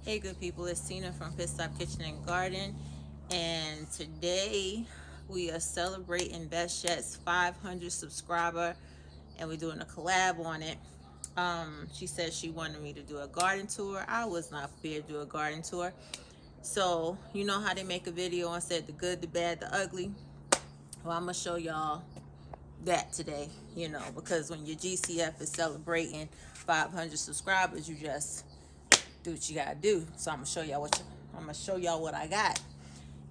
Hey good people, it's Tina from Pittsstop Kitchen and Garden, and today we are celebrating Bestyet's 500 subscriber, and we're doing a collab on it. She said she wanted me to do a garden tour. I was not prepared to do a garden tour, so you know how they make a video and said the good, the bad, the ugly. Well, I'm gonna show y'all that today, because when your GCF is celebrating 500 subscribers, you just do what you gotta do. So I'm gonna show y'all what I got,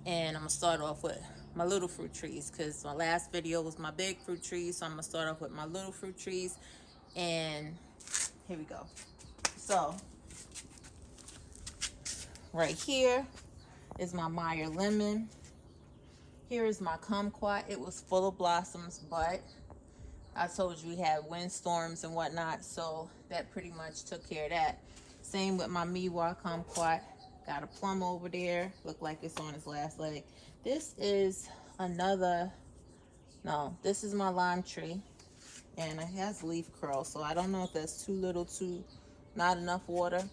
and I'm gonna start off with my little fruit trees because my last video was my big fruit trees. So I'm gonna start off with my little fruit trees, and here we go. So right here is my Meyer lemon. Here is my kumquat. It was full of blossoms, but I told you we had windstorms and whatnot, so that pretty much took care of that. Same with my Miwa kumquat. Got a plum over there. Look like it's on its last leg. This is this is my lime tree, and it has leaf curl, so I don't know if that's too little, not enough water.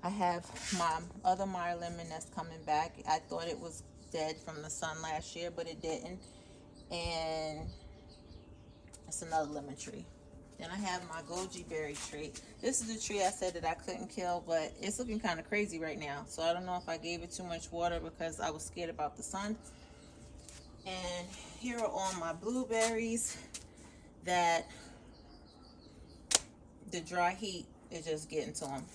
I have my other Meyer lemon that's coming back. I thought it was dead from the sun last year, but it didn't. And it's another lemon tree. Then I have my goji berry tree. This is the tree I said that I couldn't kill, but it's looking kind of crazy right now. So I don't know if I gave it too much water because I was scared about the sun. And here are all my blueberries that the dry heat is just getting to them.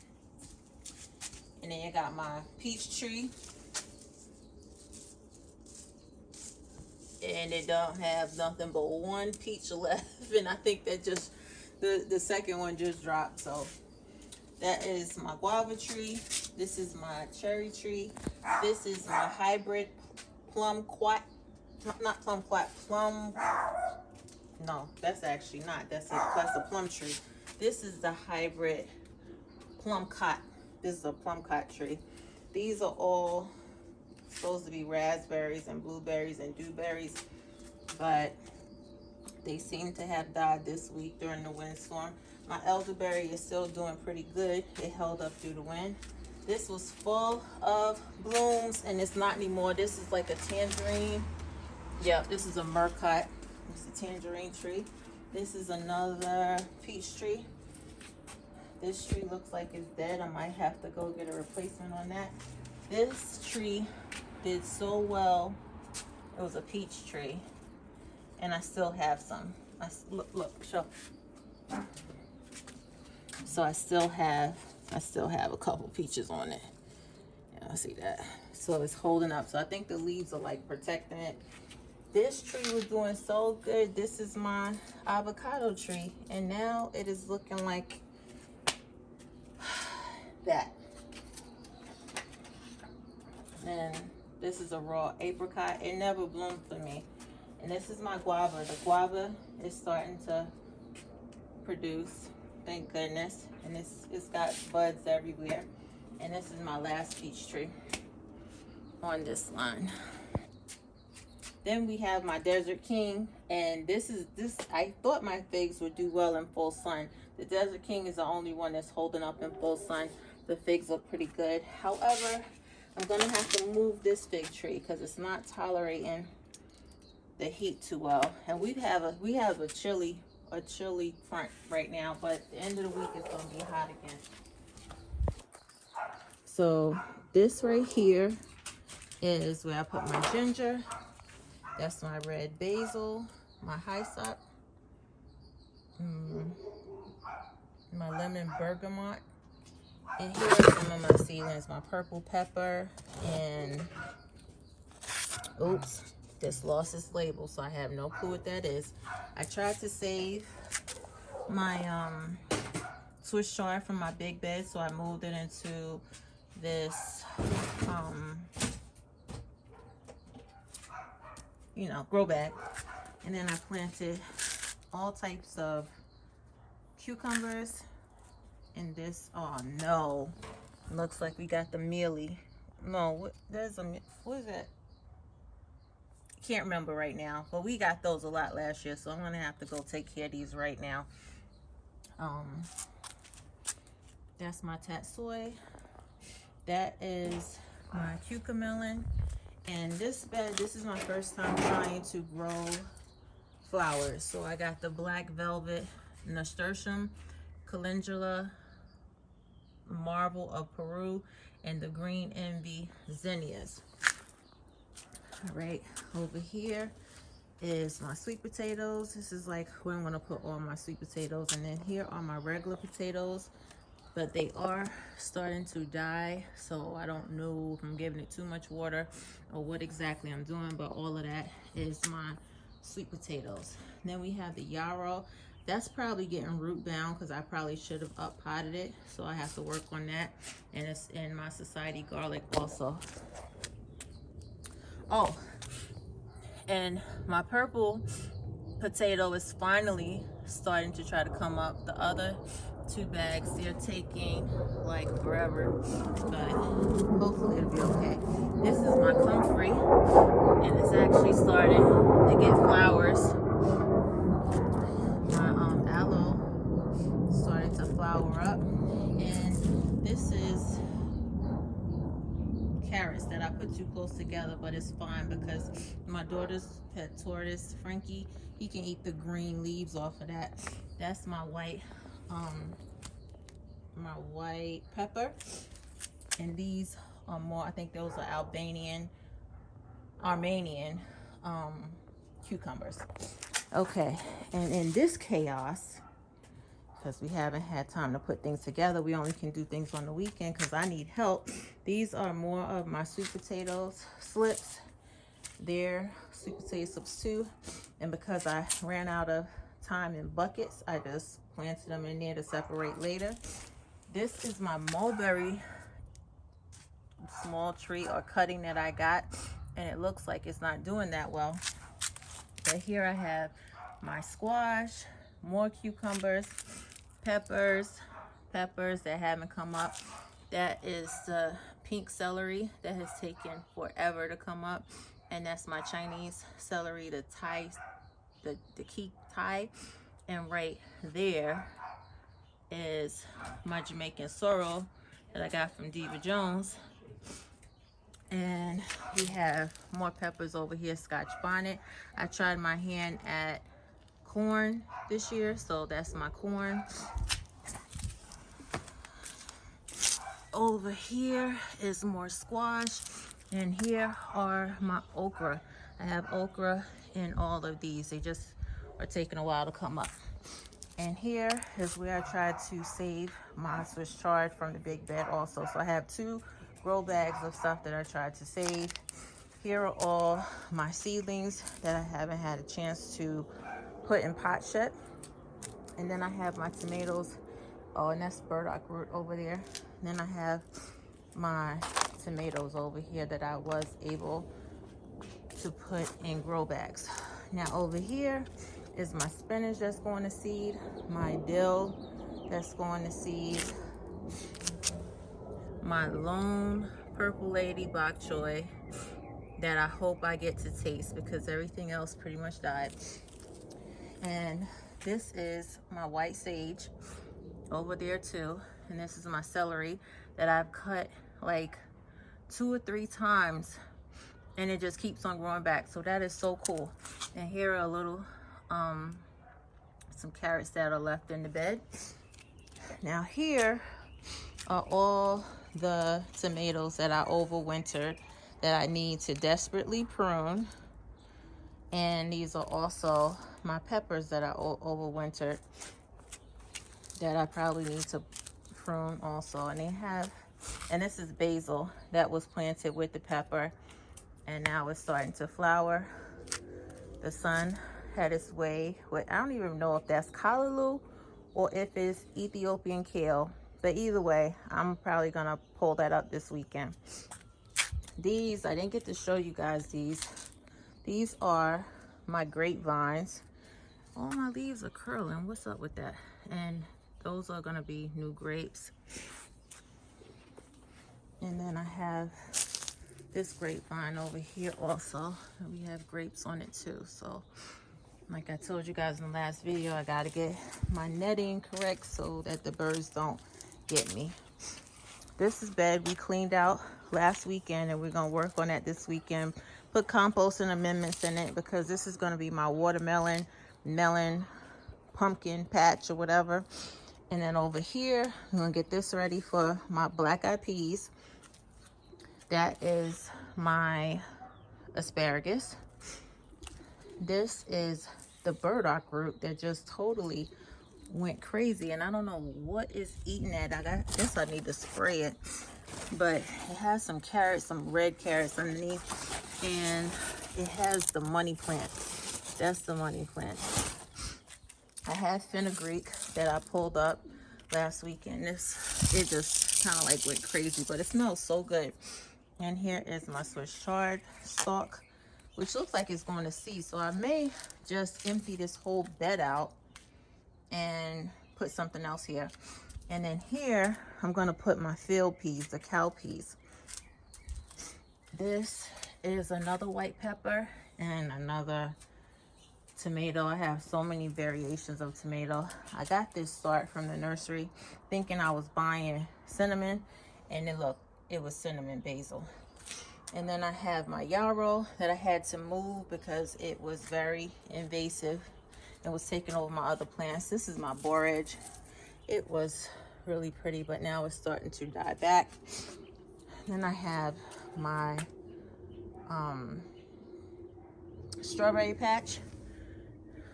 And then you got my peach tree. And it don't have nothing but one peach left. And I think that just the second one just dropped. So that is my guava tree. This is my cherry tree. This is my hybrid plumquat. Not plumquat, plum. No, that's actually not. That's a plum tree. This is the hybrid plumcot. This is a plumcot tree. These are all supposed to be raspberries and blueberries and dewberries, but they seem to have died this week during the windstorm. My elderberry is still doing pretty good. It held up through the wind. This was full of blooms, and it's not anymore. This is like a tangerine. Yeah, this is a murcot. It's a tangerine tree. This is another peach tree. This tree looks like it's dead. I might have to go get a replacement on that. This tree did so well. It was a peach tree, and I still have some. Show. So I still have a couple peaches on it. Yeah, I see that. So it's holding up. So I think the leaves are like protecting it. This tree was doing so good. This is my avocado tree, and now it is looking like that. And this is a raw apricot. It never bloomed for me. And this is my guava. The guava is starting to produce, thank goodness. And it's got buds everywhere. And this is my last peach tree on this line. Then we have my Desert King, and this I thought my figs would do well in full sun. The Desert King is the only one that's holding up in full sun. The figs look pretty good. However, I'm gonna have to move this fig tree because it's not tolerating the heat too well. And we have a chilly front right now, but at the end of the week it's gonna be hot again. So this right here is where I put my ginger. That's my red basil, my hyssop, my lemon bergamot. And here are some of my seedlings, my purple pepper, and oops, this lost its label, so I have no clue what that is. I tried to save my Swiss chard from my big bed, so I moved it into this grow bag. And then I planted all types of cucumbers in this. Oh no, looks like we got the mealy. No, what is that? Can't remember right now, but we got those a lot last year, so I'm gonna have to go take care of these right now. That's my tatsoi. That is my cucamelon. And this bed, this is my first time trying to grow flowers. So I got the black velvet nasturtium, calendula, marble of Peru, and the green envy zinnias. All right, over here is my sweet potatoes. This is like where I'm gonna put all my sweet potatoes. And then here are my regular potatoes, but they are starting to die, so I don't know if I'm giving it too much water or what exactly I'm doing, but all of that is my sweet potatoes. And then we have the yarrow. That's probably getting root bound because I probably should have up potted it, so I have to work on that. And it's in my society garlic also. Oh, and my purple potato is finally starting to try to come up. The other 2 bags, they're taking like forever, but hopefully it'll be okay. This is my comfrey, and it's actually starting to get flowers. My aloe started to flower up, and this is carrots that I put too close together, but it's fine because my daughter's pet tortoise, Frankie, he can eat the green leaves off of that. That's my white pepper, and these are more, I think those are Armenian cucumbers. Okay, and in this chaos, because we haven't had time to put things together, we only can do things on the weekend because I need help. These are more of my sweet potatoes slips. They're sweet potato slips too, and because I ran out of time in buckets, I just planted them in there to separate later. This is my mulberry small tree or cutting that I got, and it looks like it's not doing that well. But here I have my squash, more cucumbers, peppers that haven't come up. That is the pink celery that has taken forever to come up, and that's my Chinese celery, the key Thai. And right there is my Jamaican sorrel that I got from Diva Jones. And we have more peppers over here, Scotch bonnet. I tried my hand at corn this year, so that's my corn. Over here is more squash, and here are my okra. I have okra in all of these. They just are taking a while to come up. And here is where I tried to save my Swiss chard from the big bed also. So I have 2 grow bags of stuff that I tried to save. Here are all my seedlings that I haven't had a chance to put in pots yet. And then I have my tomatoes. Oh, and that's burdock root over there. And then I have my tomatoes over here that I was able to put in grow bags. Now over here is my spinach that's going to seed, my dill that's going to seed, my lone purple lady bok choy that I hope I get to taste because everything else pretty much died. And this is my white sage over there too. And this is my celery that I've cut like 2 or 3 times, and it just keeps on growing back. So that is so cool. And here are a little some carrots that are left in the bed. Now here are all the tomatoes that I overwintered that I need to desperately prune. And these are also my peppers that I overwintered that I probably need to prune also. And they have, and this is basil that was planted with the pepper, and now it's starting to flower. The sun had its way with, I don't even know if that's callaloo or if it's Ethiopian kale, but either way, I'm probably gonna pull that up this weekend. These, I didn't get to show you guys these. These are my grapevines. All my leaves are curling. What's up with that? And those are gonna be new grapes. And then I have this grapevine over here also. And we have grapes on it too. So like I told you guys in the last video, I gotta get my netting correct so that the birds don't get me. This is bed we cleaned out last weekend, and we're gonna work on that this weekend. Put compost and amendments in it because this is gonna be my watermelon, melon, pumpkin patch or whatever. And then over here, I'm gonna get this ready for my black-eyed peas. That is my asparagus. This is the burdock root that just totally went crazy, and I don't know what is eating that. I guess I need to spray it, but it has some carrots, some red carrots underneath, and it has the money plant. That's the money plant. I had fenugreek that I pulled up last weekend. It just kind of like went crazy, but it smells so good. And here is my Swiss chard stalk, which looks like it's going to seed. So I may just empty this whole bed out and put something else here. And then here, I'm going to put my field peas, the cow peas. This is another white pepper and another tomato. I have so many variations of tomato. I got this start from the nursery thinking I was buying cinnamon, and then look, it was cinnamon basil. And then I have my yarrow that I had to move because it was very invasive and was taking over my other plants. This is my borage. It was really pretty, but now it's starting to die back. Then I have my strawberry patch.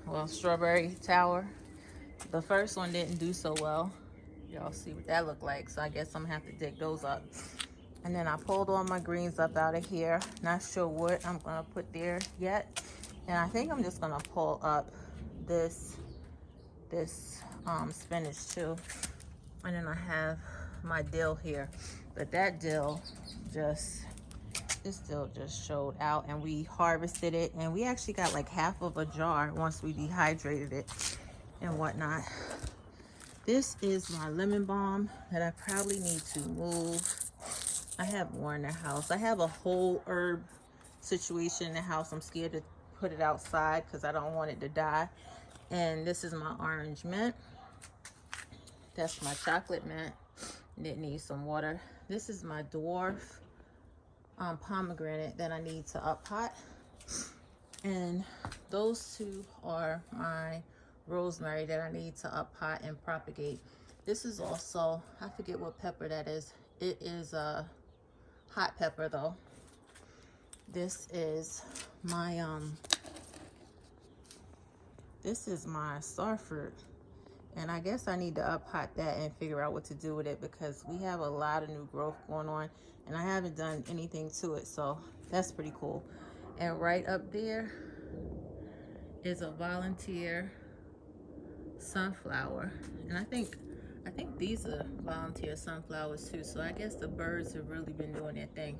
Well, strawberry tower. The first one didn't do so well. Y'all see what that looked like, so I guess I'm gonna have to dig those up. And then I pulled all my greens up out of here. Not sure what I'm gonna put there yet. And I think I'm just gonna pull up this spinach too. And then I have my dill here. But that dill this dill just showed out, and we harvested it, and we actually got like half of a jar once we dehydrated it and whatnot. This is my lemon balm that I probably need to move. I have more in the house. I have a whole herb situation in the house. I'm scared to put it outside because I don't want it to die. And this is my orange mint. That's my chocolate mint. And it needs some water. This is my dwarf pomegranate that I need to up pot. And those two are my rosemary that I need to up pot and propagate. This is also, I forget what pepper that is. It is a hot pepper though. This is my starfruit, and I guess I need to up pot that and figure out what to do with it because we have a lot of new growth going on and I haven't done anything to it, so that's pretty cool. And right up there is a volunteer sunflower, and I think these are volunteer sunflowers too, so I guess the birds have really been doing their thing.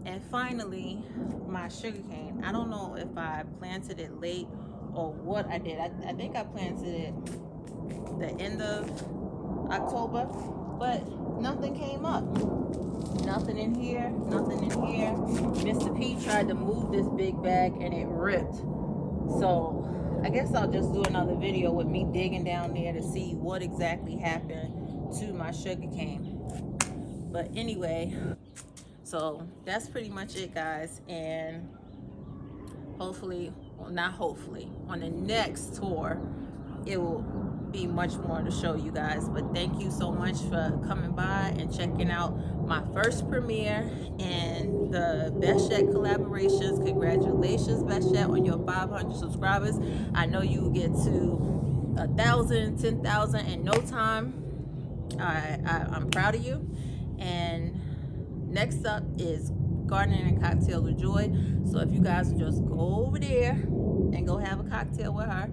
And finally, my sugarcane. I don't know if I planted it late or what I did. I think I planted it the end of October, but nothing came up. Nothing in here, nothing in here. Mr. P tried to move this big bag and it ripped. So I guess I'll just do another video with me digging down there to see what exactly happened to my sugarcane. But anyway, so that's pretty much it, guys. And hopefully, well, not hopefully, on the next tour, it will be much more to show you guys. But thank you so much for coming by and checking out my first premiere and the Bestyet collaborations. Congratulations, Bestyet, on your 500 subscribers. I know you will get to 1,000, 10,000 in no time. I'm proud of you. And next up is Gardening and Cocktails with Joy. So if you guys would just go over there and go have a cocktail with her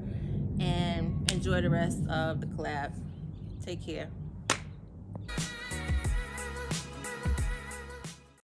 and enjoy the rest of the collab. Take care.